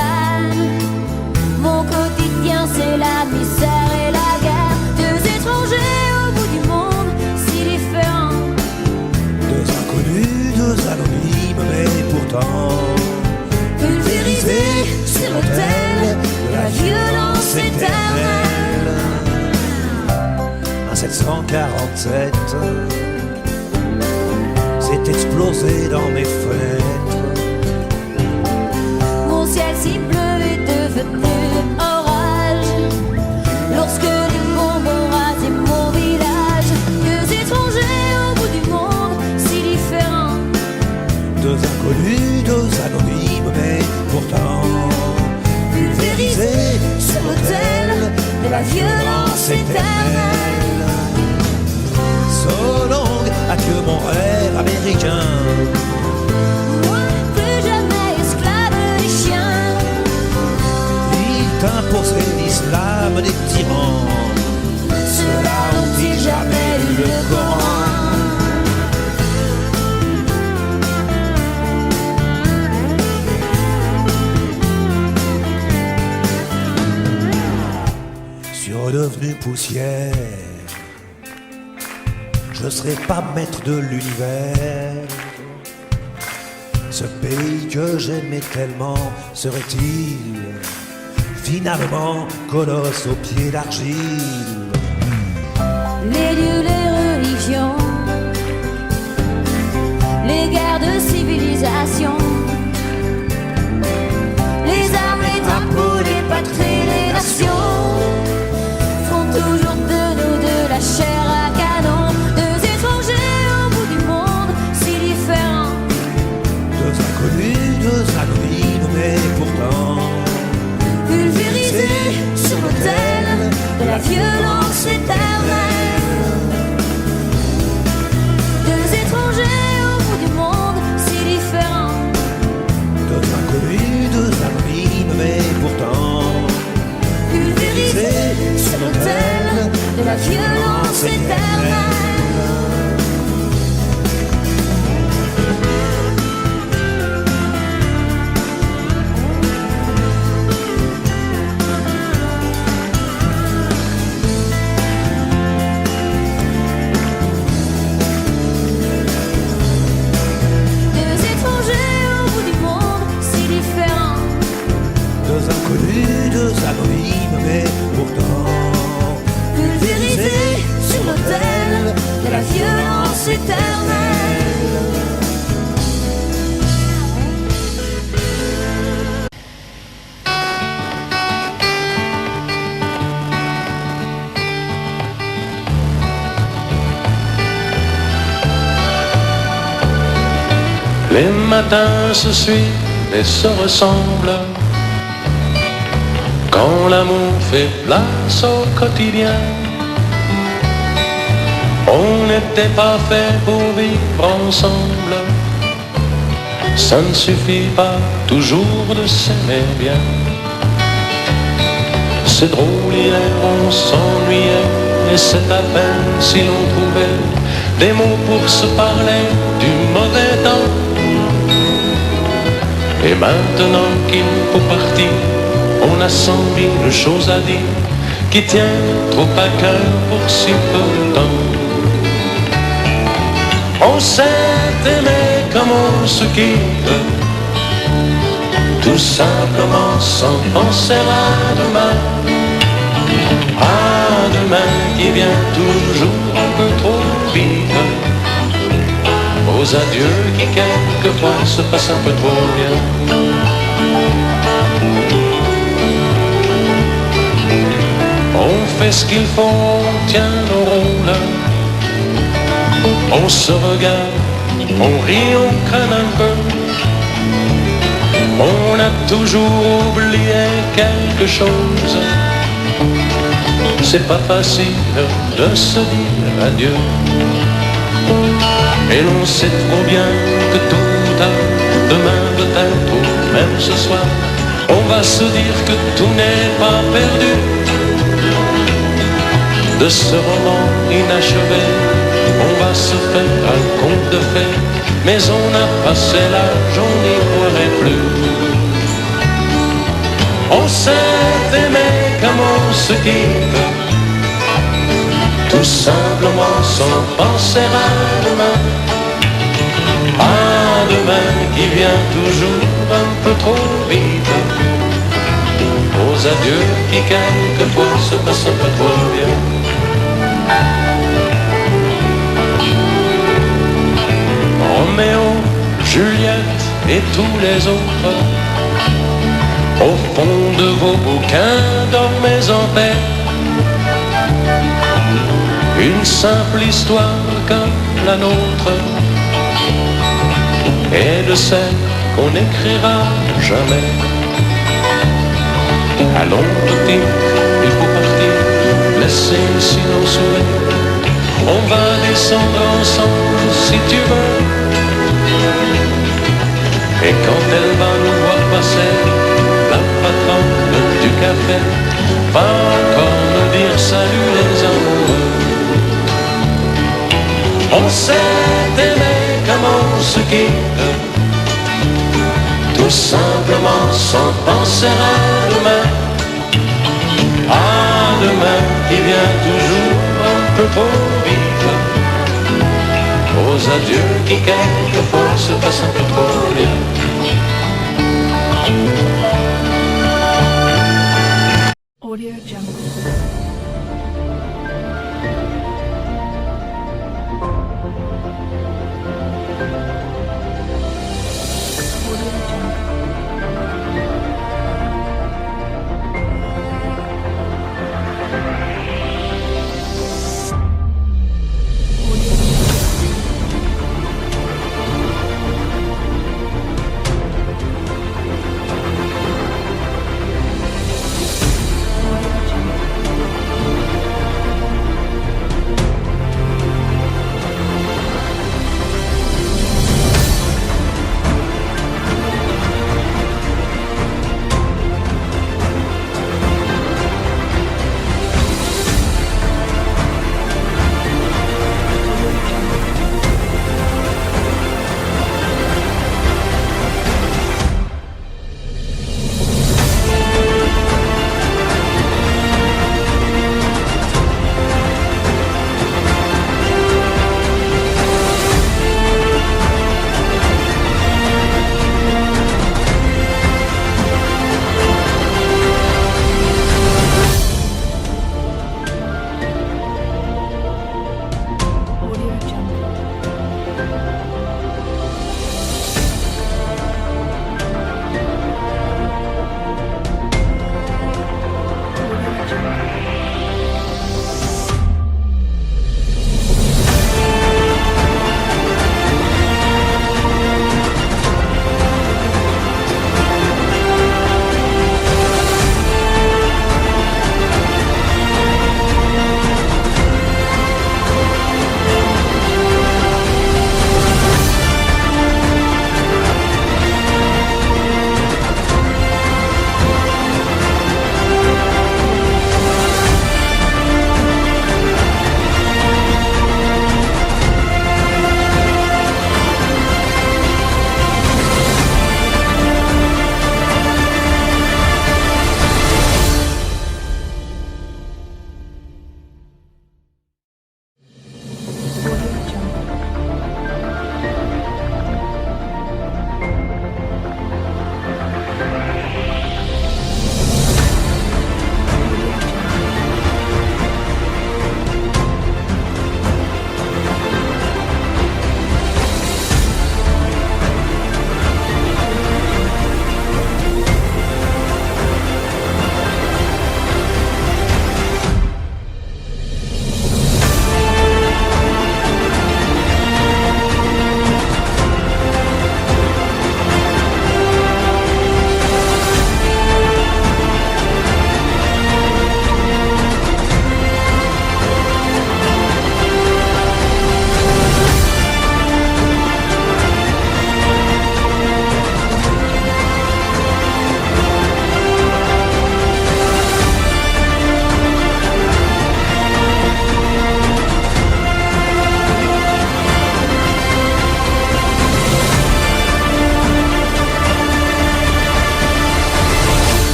Mon quotidien c'est la misère et la guerre. Deux étrangers au bout du monde, si différents. Deux inconnus, deux anonymes, mais pourtant pulvérisés sur l'autel de la violence éternelle. Un 747 s'est explosé dans mes fenêtres. Mon ciel si bleu est devenu orage lorsque les bombes ont rasé mon village. Deux étrangers au bout du monde, si différents. Deux inconnus, deux anonymes, mais pourtant pulvérisés sur l'autel de la violence éternelle. So long, adieu mon rêve américain. Moi, plus jamais esclave des chiens. Ils t'imposaient l'islam des tyrans. Ceux-là ont-ils jamais lu le Coran? Redevenu poussière, je serai pas maître de l'univers. Ce pays que j'aimais tellement serait-il finalement colosse aux pieds d'argile? Les dieux, les religions, les guerres de civilisation, les armes, les drapeaux, les patries, les nations font toujours de nous de la chair à canon. Deux étrangers au bout du monde, si différents. Deux inconnus, deux anonymes, mais pourtant pulvérisés sur l'autel de la violence éternelle. Deux étrangers au bout du monde, si différents. Deux inconnus, deux anonymes, mais pourtant pulvérisés sur l'autel de la violence éternelle. plus de anonyme, mais pourtant Pulvérisé sur l'autel de la violence éternelle. Les matins se suivent et se ressemblent quand l'amour fait place au quotidien. On n'était pas fait pour vivre ensemble. Ça ne suffit pas toujours de s'aimer bien. C'est drôle, hier on s'ennuyait, et c'est à peine si l'on trouvait des mots pour se parler du mauvais temps. Et maintenant qu'il faut partir, on a 100 000 choses à dire qui tiennent trop à cœur pour si peu de temps. On s'est aimé comme on se quitte, tout simplement sans penser à demain. À demain qui vient toujours un peu trop vite, aux adieux qui quelquefois se passent un peu trop bien. On fait ce qu'il faut, on tient nos rôles, on se regarde, on rit, on craint un peu. On a toujours oublié quelque chose. C'est pas facile de se dire adieu. Et l'on sait trop bien que tôt ou tard, demain peut-être ou même ce soir, on va se dire que tout n'est pas perdu. De ce roman inachevé, on va se faire un conte de fées, mais on a passé l'âge, on n'y croirait plus. On s'est aimé comme on se quitte, tout simplement sans penser à demain. À demain qui vient toujours un peu trop vite, aux adieux qui quelquefois se passent un peu trop bien. Roméo, Juliette et tous les autres, au fond de vos bouquins, dormez en paix. Une simple histoire comme la nôtre, et de celle qu'on n'écrira jamais. Allons, petit, il faut partir, laisser ici nos sourires. On va descendre ensemble si tu veux. Et quand elle va nous voir passer, la patronne du café va encore nous dire salut les amoureux. On s'est aimé comme on se quitte, tout simplement sans penser à demain. À demain qui vient toujours un peu trop vite, aux adieux qui quelquefois se passent un peu trop bien. Audio Jungle.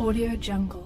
Audio Jungle.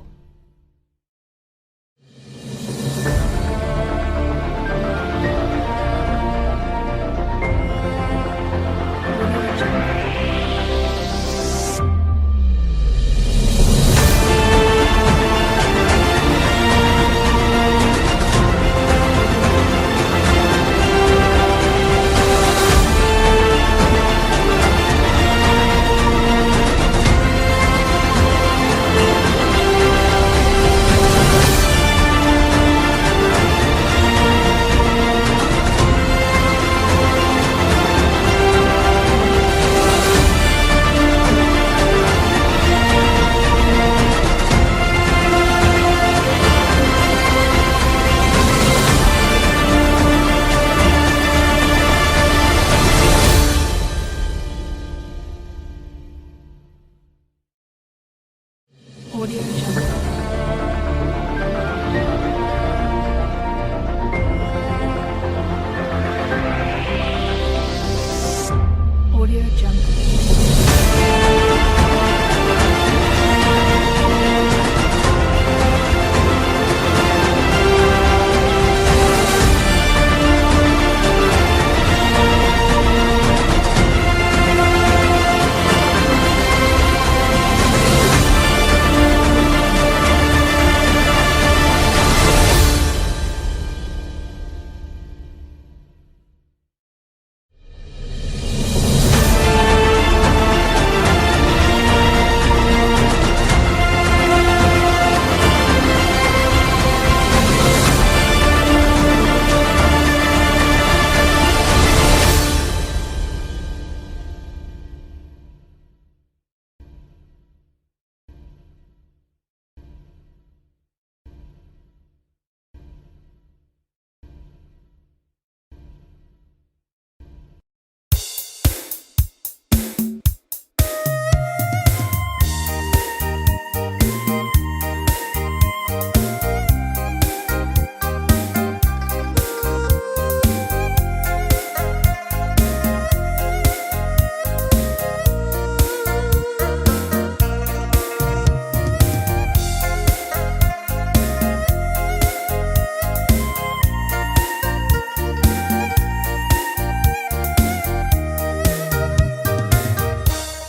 Audio Jungle. Audio Jungle.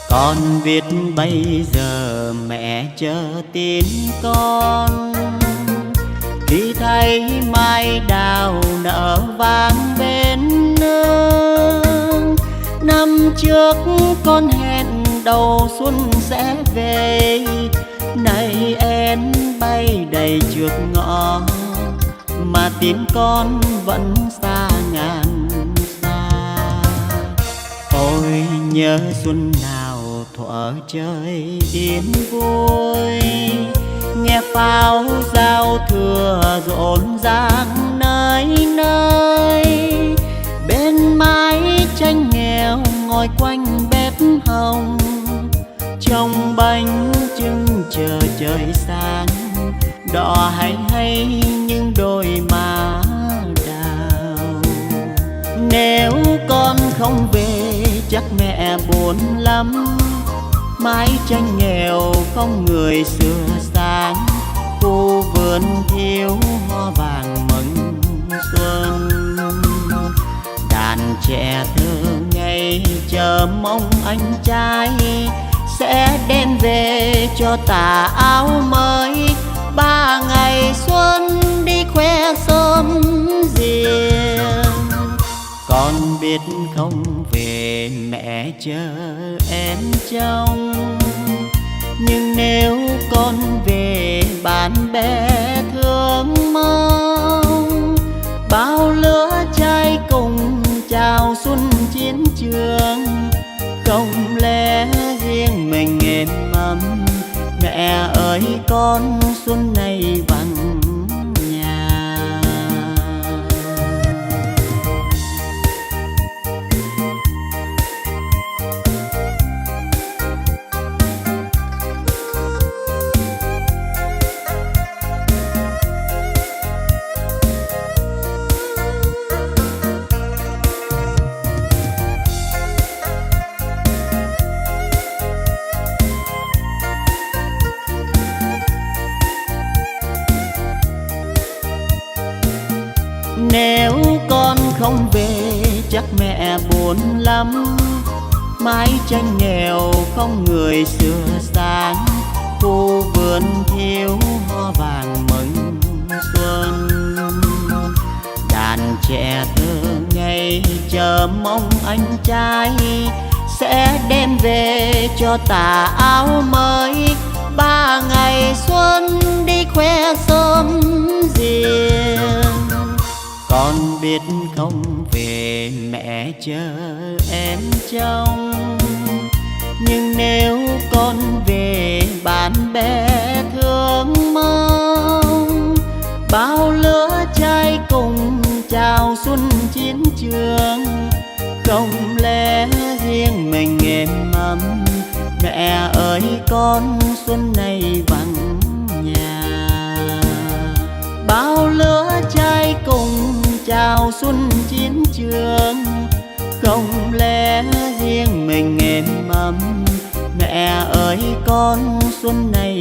Con biết bây giờ mẹ chờ tin con, khi thấy mai đào nở vàng bên nương. Năm trước con hẹn đầu xuân sẽ về, nay én bay đầy trước ngõ, mà tin con vẫn xa ngàn xa. Ôi nhớ xuân nào thuở trời yên vui, nghe pháo giao thừa rộn ràng nơi nơi. Bên mái tranh nghèo ngồi quanh bếp hồng, trồng bánh trưng chờ trời sáng, đỏ hay hay những đôi má đào. Nếu con không về chắc mẹ buồn lắm, mái tranh nghèo không người xưa sáng, khu vườn thiếu hoa vàng mừng xuân. Đàn trẻ thơ ngây chờ mong anh trai sẽ đem về cho tà áo mới. 3 ngày xuân đi khoe sớm riêng, con biết không về mẹ chờ em trông. Nhưng nếu con về bạn bè thương mong, bao lứa trai cùng chào xuân chiến trường. Không lẽ riêng mình êm ấm, mẹ ơi con xuân này vắng nhà. không về chắc mẹ buồn lắm. Mái tranh nghèo không người sửa sáng, khu vườn thiếu hoa vàng mừng xuân. Đàn trẻ thơ ngây chờ mong anh trai sẽ đem về cho tà áo mới. 3 ngày xuân đi khoe sớm riêng, con biết không về mẹ chờ em trông. Nhưng nếu con về bạn bè thương mong, bao lứa trai cùng chào xuân chiến trường. Không lẽ riêng mình êm ấm, mẹ ơi con xuân này vắng nhà. Bao lứa trai cùng chào xuân chiến trường, không lẽ riêng mình êm ấm, mẹ ơi con xuân này